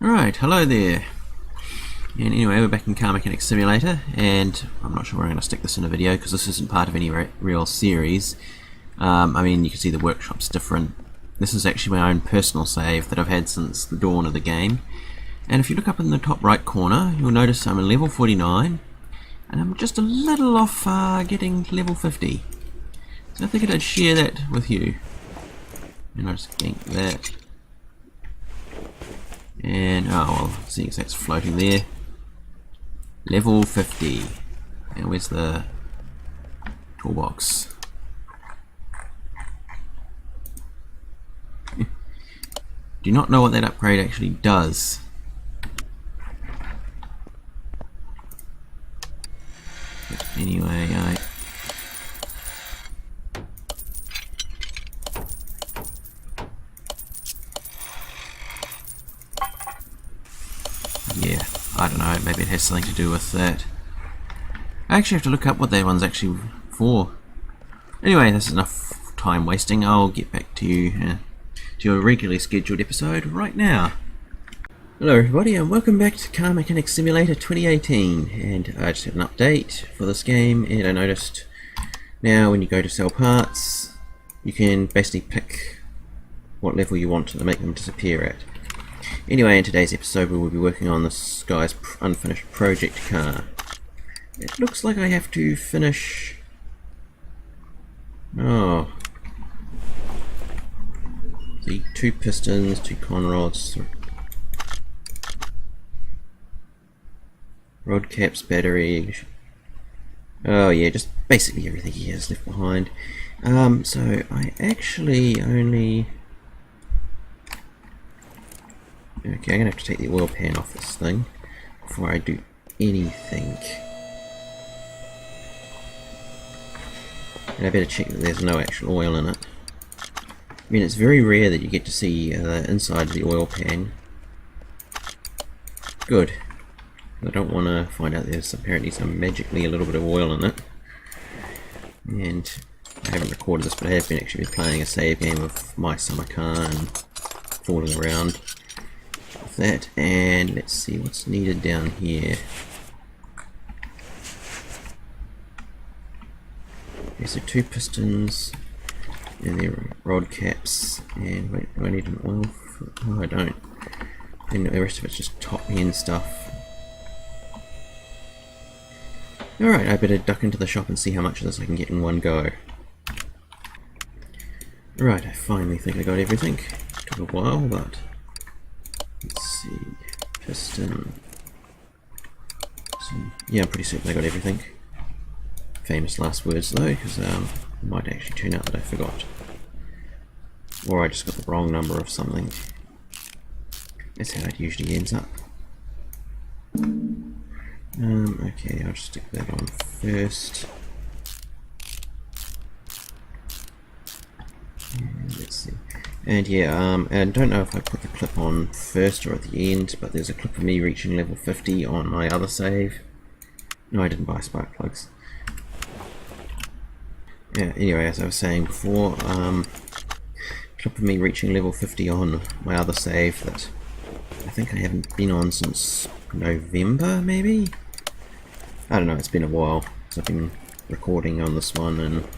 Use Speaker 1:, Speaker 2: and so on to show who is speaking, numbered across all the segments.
Speaker 1: Alright, hello there. And anyway, we're back in Car Mechanic Simulator, and I'm not sure where I'm going to stick this in a video because this isn't part of any real series. I mean, you can see the workshop's different. This is actually my own personal save that I've had since the dawn of the game. And if you look up in the top right corner, you'll notice I'm in level 49, and I'm just a little off getting level 50. So I figured I'd share that with you. And I'll just gank that. And oh well, seeing as that's floating there, level 50. And where's the toolbox? Do not know what that upgrade actually does. But anyway, yeah, I don't know, maybe it has something to do with that. I actually have to look up what that one's actually for. Anyway, this is enough time wasting. I'll get back to you, to your regularly scheduled episode right now. Hello everybody, and welcome back to Car Mechanic Simulator 2018. And I just had an update for this game, and I noticed now when you go to sell parts, you can basically pick what level you want to make them disappear at. Anyway, in today's episode we will be working on this guy's unfinished project car. It looks like I have to finish... oh. See, 2 pistons, 2 conrods, rod caps, battery... oh yeah, just basically everything he has left behind. So I actually only... okay, I'm gonna have to take the oil pan off this thing before I do anything. And I better check that there's no actual oil in it. I mean, it's very rare that you get to see the inside of the oil pan. Good. I don't want to find out there's apparently magically a little bit of oil in it. And I haven't recorded this, but I have actually been playing a save game of my summer car and fooling around with that. And let's see what's needed down here. Okay, so 2 pistons, and their rod caps, and wait, do I need an oil? Oh, I don't. And the rest of it's just top end stuff. Alright, I better duck into the shop and see how much of this I can get in one go. Right, I finally think I got everything. Took a while, but let's see. Piston. So, yeah, I'm pretty certain I got everything. Famous last words though, because it might actually turn out that I forgot. Or I just got the wrong number of something. That's how it usually ends up. Okay, I'll just stick that on first. And let's see. And yeah, and I don't know if I put the clip on first or at the end, but there's a clip of me reaching level 50 on my other save. No, I didn't buy spark plugs. Yeah, anyway, as I was saying before, clip of me reaching level 50 on my other save that I think I haven't been on since November, maybe? I don't know, it's been a while since I've been recording on this one and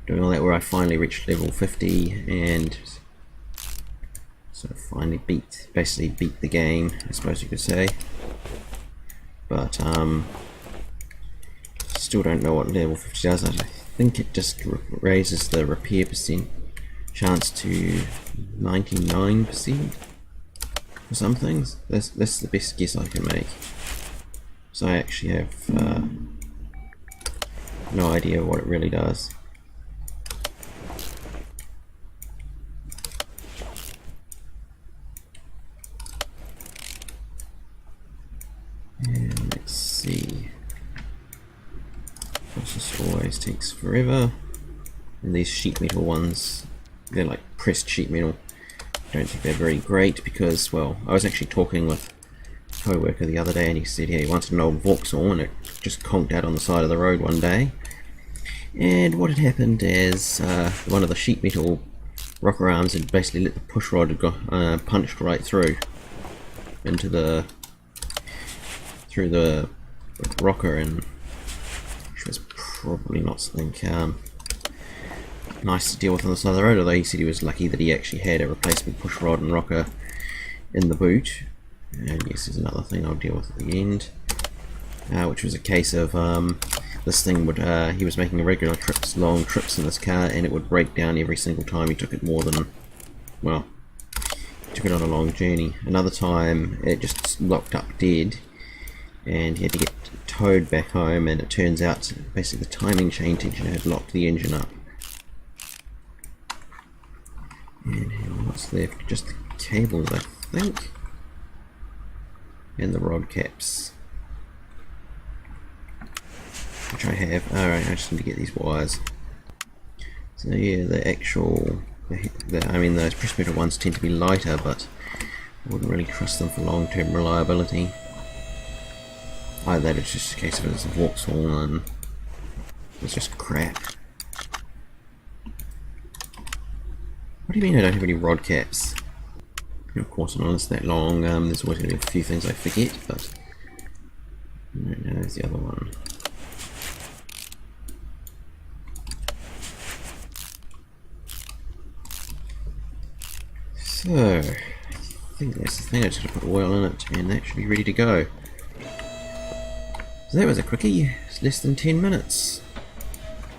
Speaker 1: doing all that, where I finally reached level 50 and sort of finally basically beat the game, I suppose you could say. But still don't know what level 50 does. I think it just raises the repair chance to 99% for some things. That's the best guess I can make. So I actually have no idea what it really does. And let's see. Process always takes forever. And these sheet metal ones, they're like pressed sheet metal. I don't think they're very great because, well, I was actually talking with a co-worker the other day and he said he wanted an old Vauxhall and it just conked out on the side of the road one day. And what had happened is one of the sheet metal rocker arms had basically let the push rod go punched right through. into the through the rocker, and which was probably not something nice to deal with on the side of the road, although he said he was lucky that he actually had a replacement push rod and rocker in the boot. And yes, there's another thing I'll deal with at the end, which was a case of this thing would he was making regular long trips in this car, and it would break down every single time he took it more than, well, took it on a long journey. Another time it just locked up dead and he had to get towed back home, and it turns out basically the timing chain tension had locked the engine up. And what's left? Just the cables, I think, and the rod caps, which I have. Alright, I just need to get these wires. So yeah, the actual, I mean, those press metal ones tend to be lighter, but I wouldn't really trust them for long-term reliability. Either that, it's just a case of it's a Vauxhall and it's just crap. What do you mean I don't have any rod caps? And of course, on a list that long, there's always going to be a few things I forget, but no, there's the other one. So, I think that's the thing. I just got to put oil in it, and that should be ready to go. So that was a quickie. It's less than 10 minutes,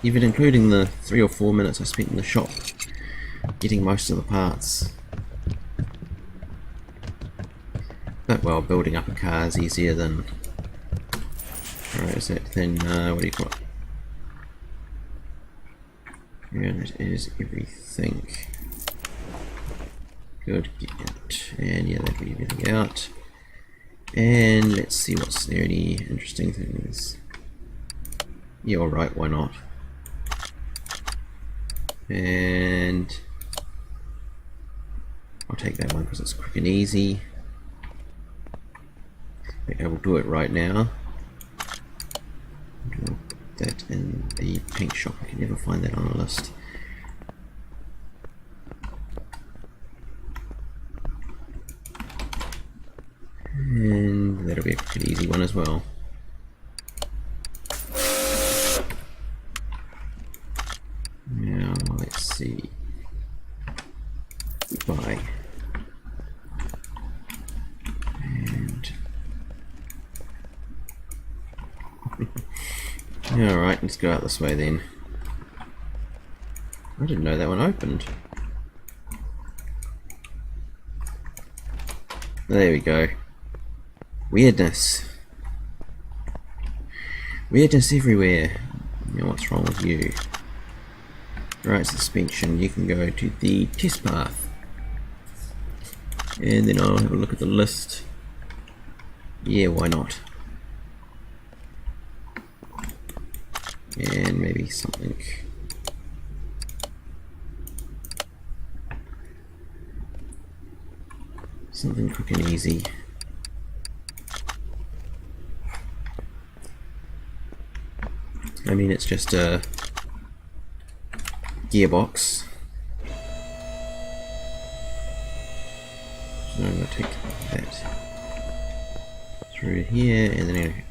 Speaker 1: even including the 3 or 4 minutes I spent in the shop getting most of the parts. But well, building up a car is easier than, alright, is that then, what do you call it? Yeah, that is everything. Good, and yeah, that'll be everything out. And let's see what's there, any interesting things. Yeah, alright, why not? And I'll take that one because it's quick and easy. I will do it right now. Do that in the paint shop. I can never find that on a list. And that'll be a pretty easy one as well. Now let's see. Goodbye. And alright, let's go out this way then. I didn't know that one opened. There we go. Weirdness. Weirdness everywhere. Now what's wrong with you? Right, suspension. You can go to the test path. And then I'll have a look at the list. Yeah, why not? And maybe something. Something quick and easy. I mean, it's just a gearbox. So I'm going to take that through here, and then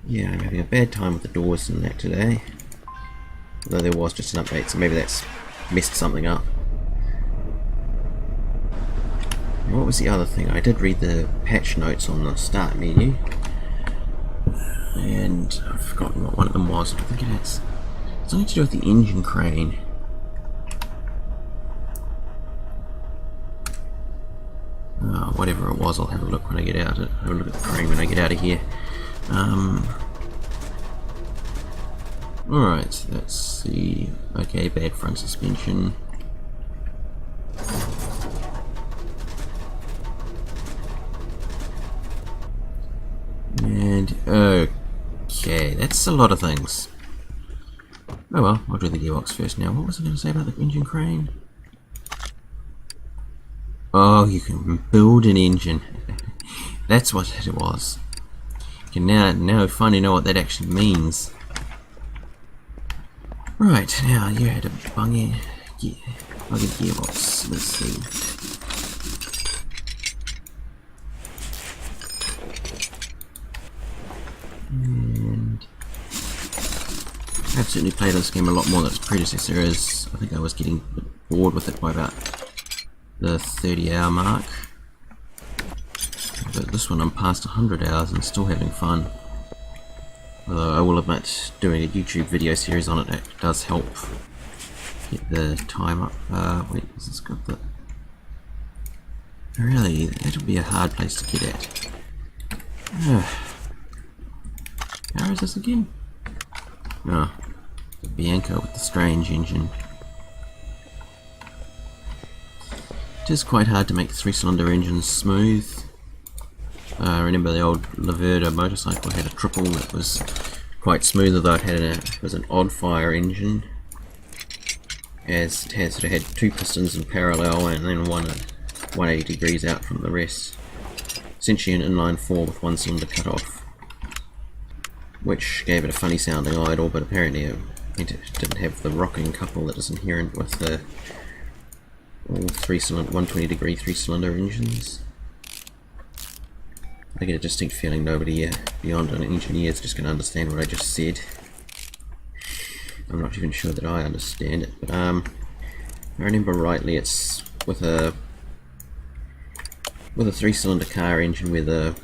Speaker 1: yeah, I'm having a bad time with the doors and that today. Although there was just an update, so maybe that's messed something up. And what was the other thing? I did read the patch notes on the start menu, and I've forgotten what one of them was. I think it is something to do with the engine crane. Whatever it was, I'll have a look when I get out. Have a look at the crane when I get out of here. Alright, let's see. Okay, bad front suspension. And okay, that's a lot of things. Oh well, I'll do the gearbox first now. What was I going to say about the engine crane? Oh, you can build an engine. That's what it was. You can now finally know what that actually means. Right, now you had a buggy gearbox. Let's see. have certainly played this game a lot more than its predecessor, as I think I was getting a bit bored with it by about the 30-hour mark. But this one I'm past 100 hours and still having fun. Although I will admit, doing a YouTube video series on it does help get the time up. Wait, has this got the... Really, that'll be a hard place to get at. How is this again? Oh, the Bianca with the strange engine. It is quite hard to make 3-cylinder engines smooth. I remember the old Laverda motorcycle had a triple that was quite smooth, although it was an odd fire engine. As it had sort of had 2 pistons in parallel and then one at 180 degrees out from the rest. Essentially an inline 4 with 1 cylinder cut off, which gave it a funny sounding idle, but apparently it didn't have the rocking couple that is inherent with the all 120 degree 3-cylinder engines. I get a distinct feeling nobody beyond an engineer is just going to understand what I just said. I'm not even sure that I understand it, but if I remember rightly, it's with a 3-cylinder car engine where the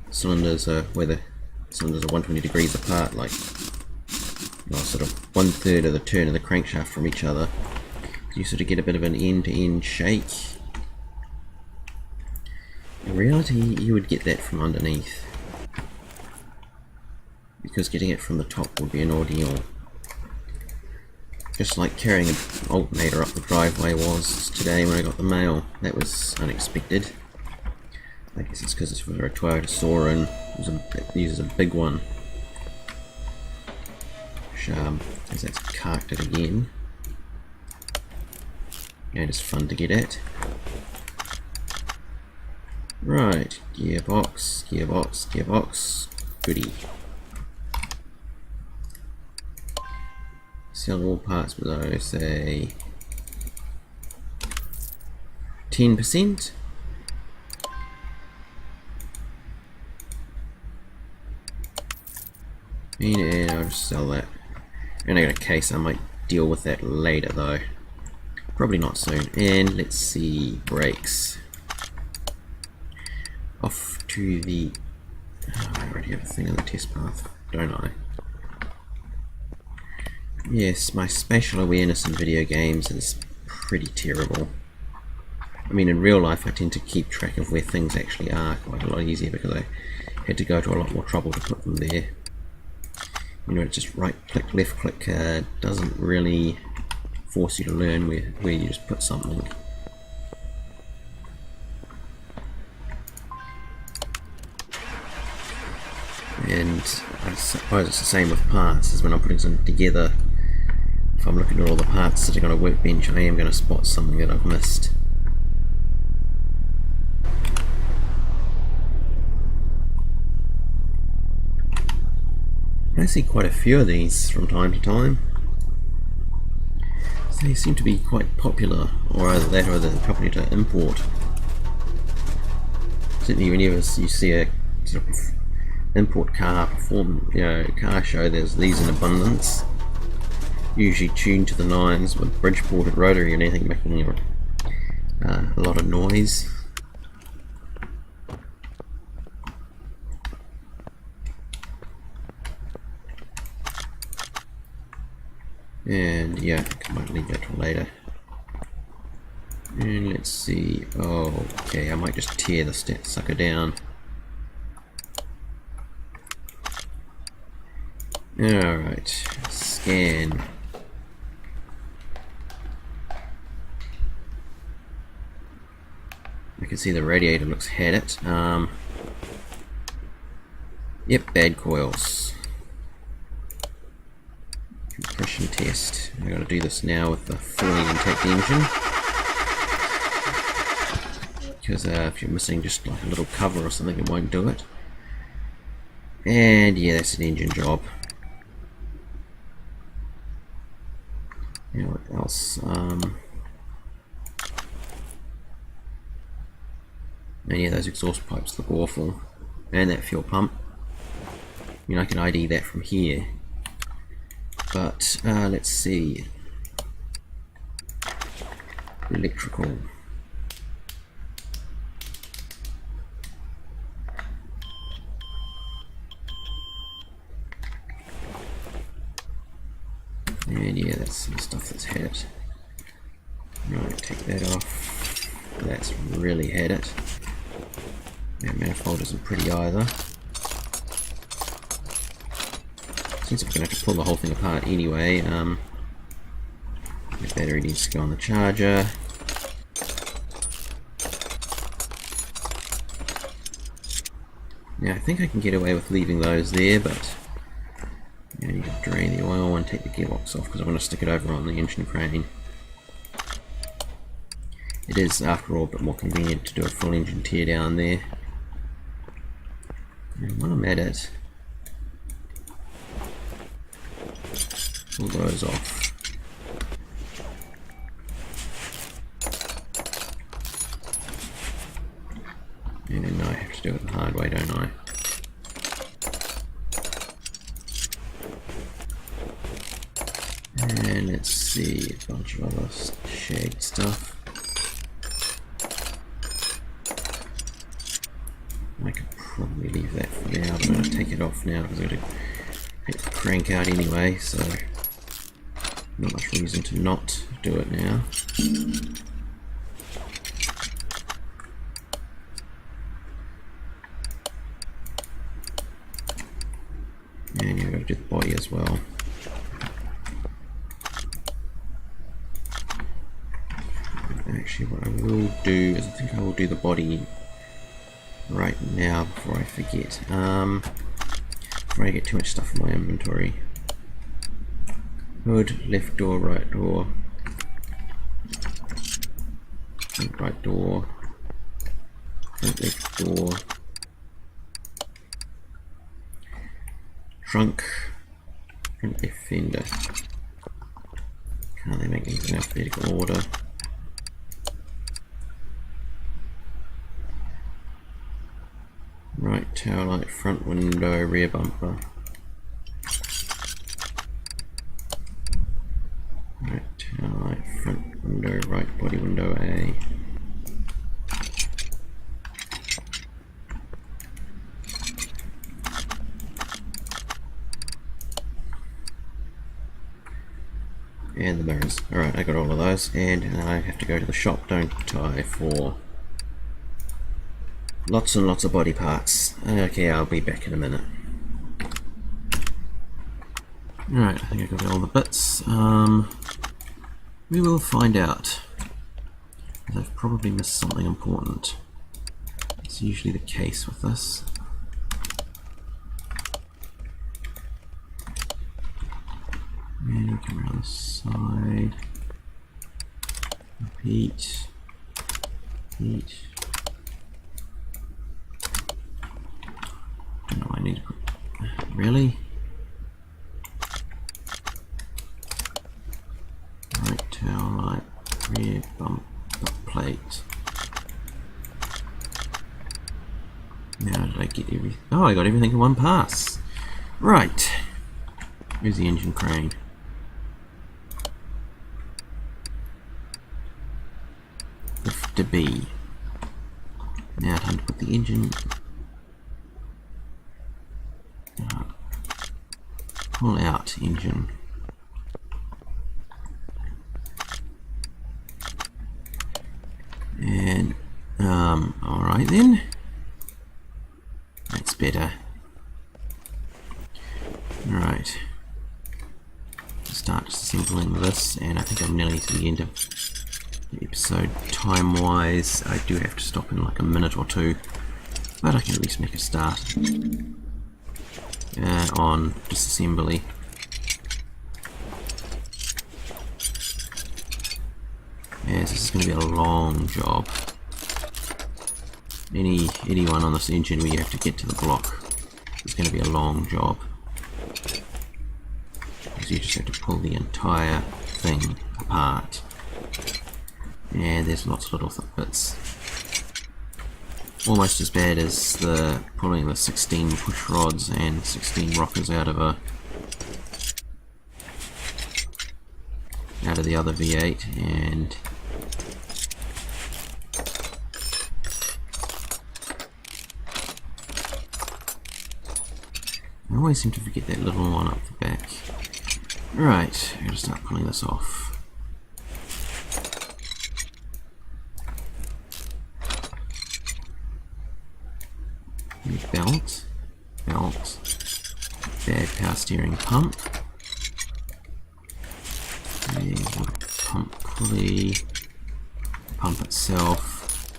Speaker 1: cylinders are 120 degrees apart, like sort of 1/3 of the turn of the crankshaft from each other. You sort of get a bit of an end-to-end shake. In reality, you would get that from underneath, because getting it from the top would be an ordeal. Just like carrying an alternator up the driveway was today when I got the mail. That was unexpected. I guess it's because it's for a Toyota Sora and it uses a big one. Which, as that's carked it again. And it's fun to get at. Right, gearbox, gearbox, gearbox, goodie. Sell all parts below, say 10%. And I'll just sell that. And I got a case, I might deal with that later though. Probably not soon. And let's see, brakes. Off to the... Oh, I already have a thing on the test path, don't I? Yes, my spatial awareness in video games is pretty terrible. I mean, in real life I tend to keep track of where things actually are quite a lot easier because I had to go to a lot more trouble to put them there. You know, just right click, left click doesn't really force you to learn where you just put something. And I suppose it's the same with parts, as when I'm putting something together. If I'm looking at all the parts sitting on a workbench, I am going to spot something that I've missed. I see quite a few of these from time to time. They seem to be quite popular, or either that or they're probably to import. Certainly whenever you see a sort of import car car show, there's these in abundance. Usually tuned to the nines with bridge-ported rotary and anything making a lot of noise. And yeah, I think I might leave that till later. And let's see. Oh, okay, I might just tear the sucker down. Alright, scan. I can see the radiator looks had it. Yep, bad coils. Compression test. I gotta do this now with the fully intact engine. Because if you're missing just like a little cover or something, it won't do it. And yeah, that's an engine job. You know what else? And yeah, those exhaust pipes look awful. And that fuel pump. I mean, I can ID that from here. But let's see. Electrical. And yeah, that's some stuff that's had it. Right, take that off. That's really had it. That manifold isn't pretty either. Since I'm going to have to pull the whole thing apart anyway, the battery needs to go on the charger. Now I think I can get away with leaving those there, but I need to drain the oil and take the gearbox off because I want to stick it over on the engine crane. It is, after all, a bit more convenient to do a full engine tear down there. And while I'm at it, pull those off. And then I have to do it the hard way, don't I? And let's see, a bunch of other shagged stuff. I could probably leave that for now, but I'm going to take it off now because I'm going to take the crank out anyway, so not much reason to not do it now. And you've got to do the body as well. Actually, what I will do is I think I will do the body right now before I forget. Before I get too much stuff in my inventory. Hood, left door, right door. Front right door. Front left door. Trunk. Front left fender. Can't they make these in alphabetical order? Right tail light, front window, rear bumper. Right tail light, front window, right body window A. And the mirrors. Alright, I got all of those, and I have to go to the shop, don't I, for lots and lots of body parts. Okay, I'll be back in a minute. Alright, I think I got all the bits. We will find out. I've probably missed something important. It's usually the case with this. And we come around the side. Repeat. Repeat. No, I need to put. Really? Right tail light, rear bumper plate. Now did I get everything? Oh, I got everything in one pass. Right. Here's the engine crane. Lift to B. Now time to put the engine. Pull out engine. And alright then. That's better. Alright. Start disassembling this, and I think I'm nearly to the end of the episode time wise. I do have to stop in like a minute or two, but I can at least make a start on disassembly. Yes, this is going to be a long job. Anyone on this engine where you have to get to the block is going to be a long job, because you just have to pull the entire thing apart, and there's lots of little bits. Almost as bad as the pulling the 16 push rods and 16 rockers out of a out of the other V8 and I always seem to forget that little one up the back. Right, I'm going to start pulling this off. Belt, bad power steering pump, pump pulley, pump itself,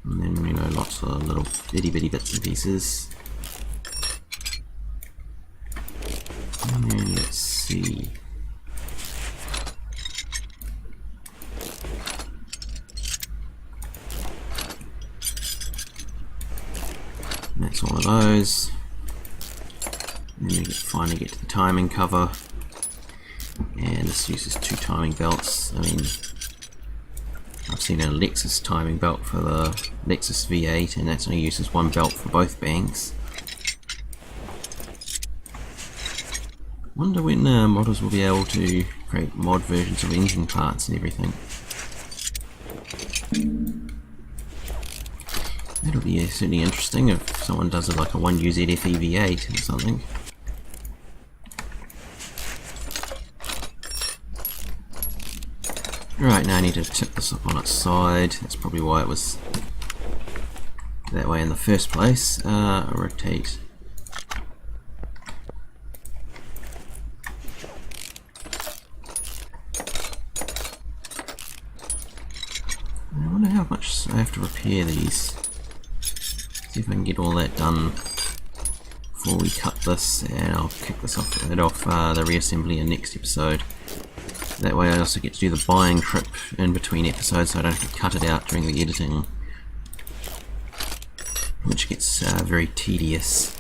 Speaker 1: and then lots of little itty bitty bits and pieces. And then let's see. That's all of those. And then we finally get to the timing cover. And this uses 2 timing belts. I mean, I've seen a Lexus timing belt for the Lexus V8, and that's only uses 1 belt for both banks. Wonder when modders will be able to create mod versions of engine parts and everything. That'll be certainly interesting if someone does it like a 1UZFE V8 or something. Right, now I need to tip this up on its side. That's probably why it was that way in the first place. Rotate. I wonder how much I have to repair these. See if I can get all that done before we cut this, and I'll kick this off the reassembly in next episode. That way I also get to do the buying trip in between episodes, so I don't have to cut it out during the editing, which gets very tedious.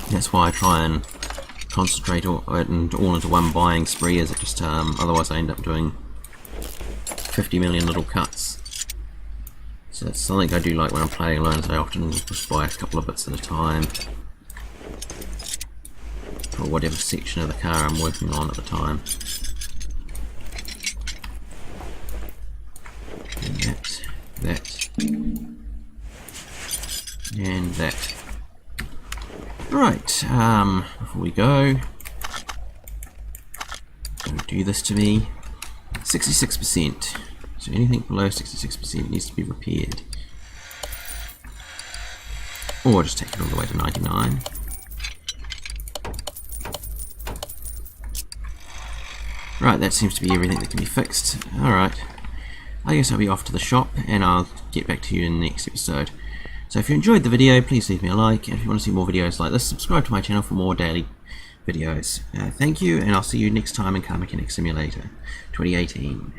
Speaker 1: That's why I try and concentrate all into one buying spree, as it just otherwise I end up doing 50 million little cuts. So it's something I do like when I'm playing alone, is I often just buy a couple of bits at a time for whatever section of the car I'm working on at the time. And that, and that. Right, before we go, don't do this to me. 66%. So anything below 66% needs to be repaired. Or just take it all the way to 99. Right, that seems to be everything that can be fixed. Alright, I guess I'll be off to the shop and I'll get back to you in the next episode. So if you enjoyed the video, please leave me a like, and if you want to see more videos like this, subscribe to my channel for more daily videos. Thank you, and I'll see you next time in Car Mechanic Simulator 2018.